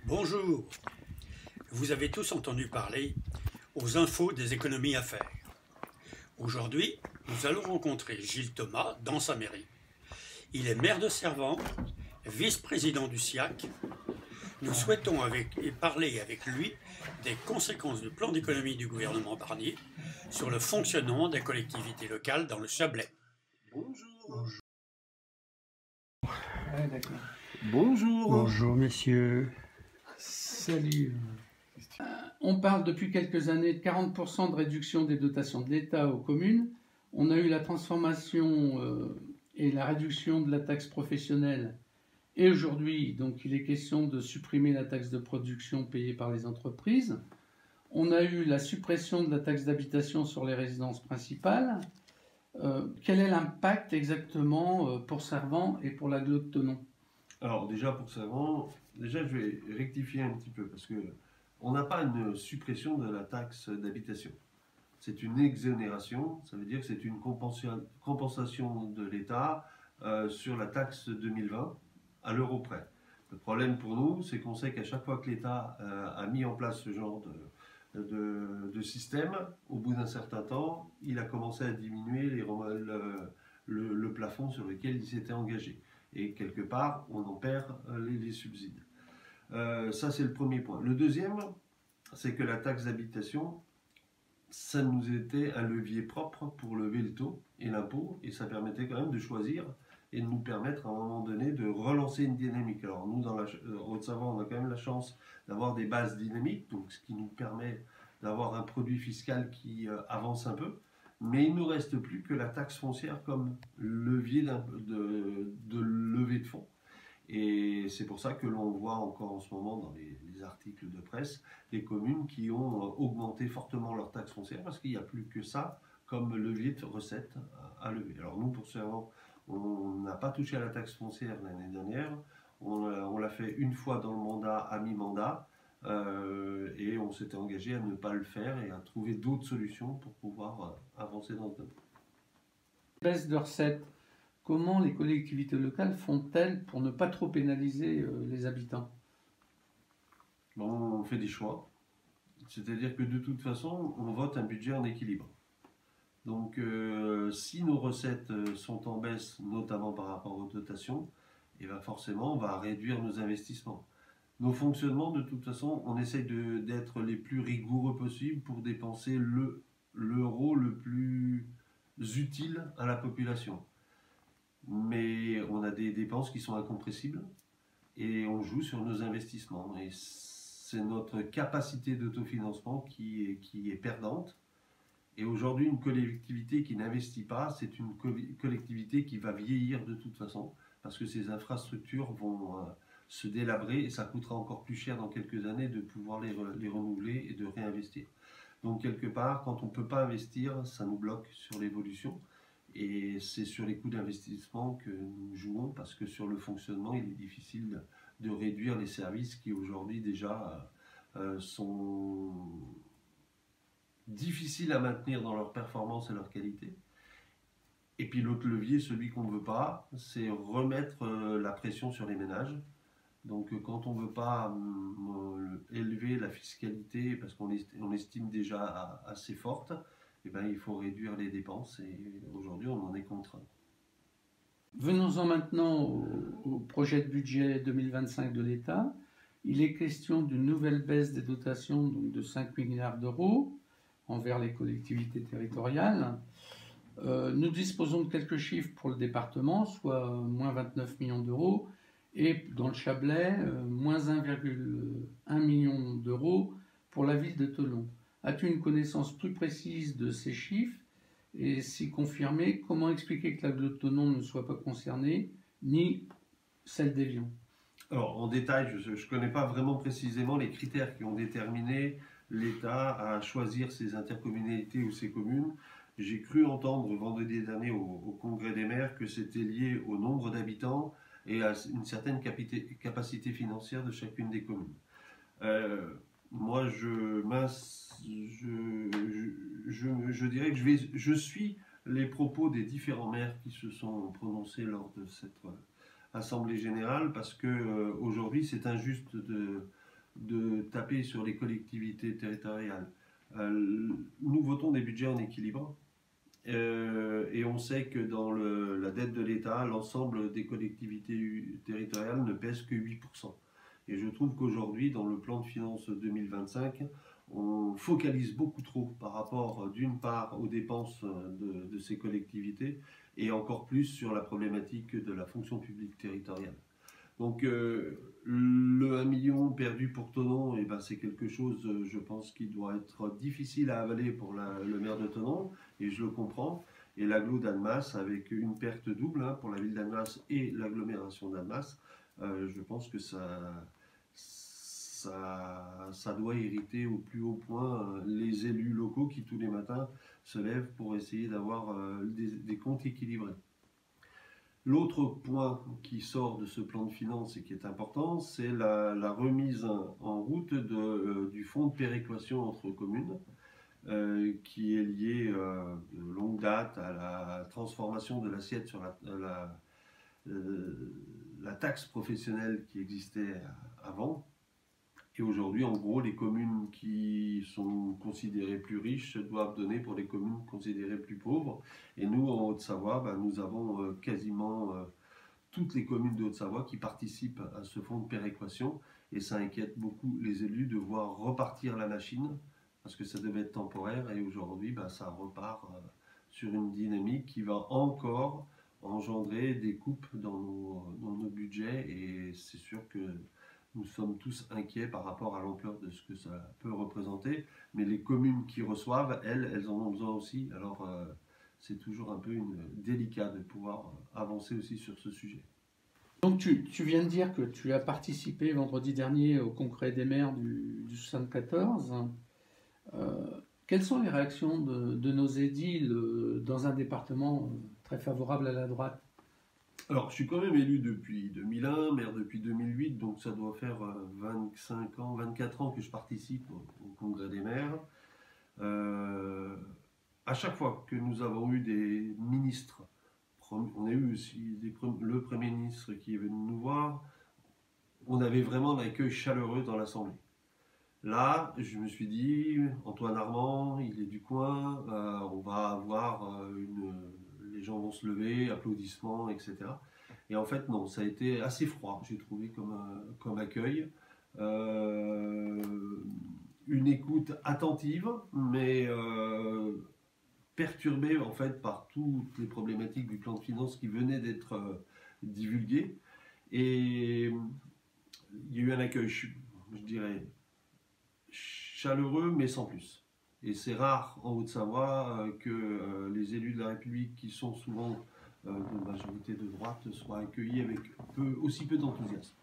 Bonjour, vous avez tous entendu parler aux infos des économies à faire. Aujourd'hui, nous allons rencontrer Gilles Thomas dans sa mairie. Il est maire de Servans, vice-président du SIAC. Nous souhaitons parler avec lui des conséquences du plan d'économie du gouvernement Barnier sur le fonctionnement des collectivités locales dans le Chablais. Bonjour. Ouais, d'accord. Bonjour. Bonjour messieurs. Salut. On parle depuis quelques années de 40% de réduction des dotations de l'État aux communes. On a eu la transformation et la réduction de la taxe professionnelle. Et aujourd'hui, donc, il est question de supprimer la taxe de production payée par les entreprises. On a eu la suppression de la taxe d'habitation sur les résidences principales. Quel est l'impact exactement pour Servans et pour l'agglomération de Thonon? Alors déjà pour Servans, je vais rectifier un petit peu parce que on n'a pas une suppression de la taxe d'habitation. C'est une exonération, ça veut dire que c'est une compensation de l'État sur la taxe 2020 à l'euro près. Le problème pour nous, c'est qu'on sait qu'à chaque fois que l'État a mis en place ce genre de système, au bout d'un certain temps, il a commencé à diminuer le plafond sur lequel il s'était engagé. Et quelque part, on en perd les subsides. Ça, c'est le premier point. Le deuxième, c'est que la taxe d'habitation, ça nous était un levier propre pour lever le taux et l'impôt, et ça permettait quand même de choisir et de nous permettre à un moment donné de relancer une dynamique. Alors nous, dans la Haute-Savoie, on a quand même la chance d'avoir des bases dynamiques, donc ce qui nous permet d'avoir un produit fiscal qui avance un peu, mais il ne nous reste plus que la taxe foncière comme levier de levée de fonds. Et c'est pour ça que l'on voit encore en ce moment dans les articles de presse les communes qui ont augmenté fortement leur taxe foncière parce qu'il n'y a plus que ça comme levier de recettes à lever. Alors nous, pour Servans, on n'a pas touché à la taxe foncière l'année dernière. On l'a fait une fois dans le mandat, à mi-mandat, et on s'était engagé à ne pas le faire et à trouver d'autres solutions pour pouvoir avancer dans ce domaine. Baisse de recettes. Comment les collectivités locales font-elles pour ne pas trop pénaliser les habitants? Bon, on fait des choix. C'est-à-dire que de toute façon, on vote un budget en équilibre. Donc, si nos recettes sont en baisse, notamment par rapport aux dotations, et bien forcément, on va réduire nos investissements. Nos fonctionnements, de toute façon, on essaye d'être les plus rigoureux possible pour dépenser l'euro le plus utile à la population. Mais on a des dépenses qui sont incompressibles et on joue sur nos investissements. Et c'est notre capacité d'autofinancement qui est perdante. Et aujourd'hui, une collectivité qui n'investit pas, c'est une collectivité qui va vieillir de toute façon, parce que ces infrastructures vont se délabrer et ça coûtera encore plus cher dans quelques années de pouvoir les renouveler et de réinvestir. Donc quelque part, quand on ne peut pas investir, ça nous bloque sur l'évolution. Et c'est sur les coûts d'investissement que nous jouons, parce que sur le fonctionnement, il est difficile de réduire les services qui aujourd'hui déjà sont difficiles à maintenir dans leur performance et leur qualité. Et puis l'autre levier, celui qu'on ne veut pas, c'est remettre la pression sur les ménages. Donc quand on ne veut pas élever la fiscalité, parce qu'on estime déjà assez forte, eh ben, il faut réduire les dépenses et aujourd'hui on en est contraint. Venons-en maintenant au projet de budget 2025 de l'État. Il est question d'une nouvelle baisse des dotations donc de 5 milliards d'euros envers les collectivités territoriales. Nous disposons de quelques chiffres pour le département, soit moins 29 millions d'euros, et dans le Chablais, moins 1,1 million d'euros pour la ville de Thonon. As-tu une connaissance plus précise de ces chiffres? Et si confirmé, comment expliquer que l'agglomération de Thonon ne soit pas concernée, ni celle d'Évian? Alors en détail, je ne connais pas vraiment précisément les critères qui ont déterminé l'État à choisir ces intercommunalités ou ces communes. J'ai cru entendre vendredi dernier au Congrès des maires que c'était lié au nombre d'habitants et à une certaine capacité financière de chacune des communes. Moi, je dirais que je suis les propos des différents maires qui se sont prononcés lors de cette assemblée générale parce que aujourd'hui c'est injuste de taper sur les collectivités territoriales. Nous votons des budgets en équilibre et on sait que dans la dette de l'État, l'ensemble des collectivités territoriales ne pèse que 8%. Et je trouve qu'aujourd'hui, dans le plan de finances 2025, on focalise beaucoup trop par rapport, d'une part, aux dépenses de ces collectivités et encore plus sur la problématique de la fonction publique territoriale. Donc le 1 million perdu pour Thonon, eh ben, c'est quelque chose, je pense, qui doit être difficile à avaler pour le maire de Thonon, et je le comprends. Et l'agglo d'Annemasse, avec une perte double pour la ville d'Annemasse et l'agglomération d'Annemasse, je pense que ça doit irriter au plus haut point les élus locaux qui tous les matins se lèvent pour essayer d'avoir des comptes équilibrés. L'autre point qui sort de ce plan de finances et qui est important, c'est la remise en route du fonds de péréquation entre communes, qui est lié de longue date à la transformation de l'assiette sur la taxe professionnelle qui existait avant. Et aujourd'hui, en gros, les communes qui sont considérées plus riches doivent donner pour les communes considérées plus pauvres. Et nous, en Haute-Savoie, nous avons quasiment toutes les communes de Haute-Savoie qui participent à ce fonds de péréquation. Et ça inquiète beaucoup les élus de voir repartir la machine, parce que ça devait être temporaire. Et aujourd'hui, ça repart sur une dynamique qui va encore engendrer des coupes dans nos budgets. Et c'est sûr que nous sommes tous inquiets par rapport à l'ampleur de ce que ça peut représenter, mais les communes qui reçoivent, elles en ont besoin aussi. Alors c'est toujours un peu délicat de pouvoir avancer aussi sur ce sujet. Donc tu viens de dire que tu as participé vendredi dernier au congrès des maires du 74. Quelles sont les réactions de nos édiles dans un département très favorable à la droite ? Alors, je suis quand même élu depuis 2001, maire depuis 2008, donc ça doit faire 25 ans, 24 ans que je participe au congrès des maires. À chaque fois que nous avons eu des ministres, on a eu aussi le Premier ministre qui est venu nous voir, on avait vraiment un accueil chaleureux dans l'Assemblée. Là, je me suis dit, Antoine Armand, il est du coin, on va avoir les gens vont se lever, applaudissements, etc. Et en fait, non, ça a été assez froid, j'ai trouvé comme accueil. Une écoute attentive, mais perturbée en fait par toutes les problématiques du plan de finances qui venaient d'être divulguées. Et il y a eu un accueil, je dirais, chaleureux, mais sans plus. Et c'est rare en Haute-Savoie que les élus de la République, qui sont souvent de majorité de droite, soient accueillis avec aussi peu d'enthousiasme.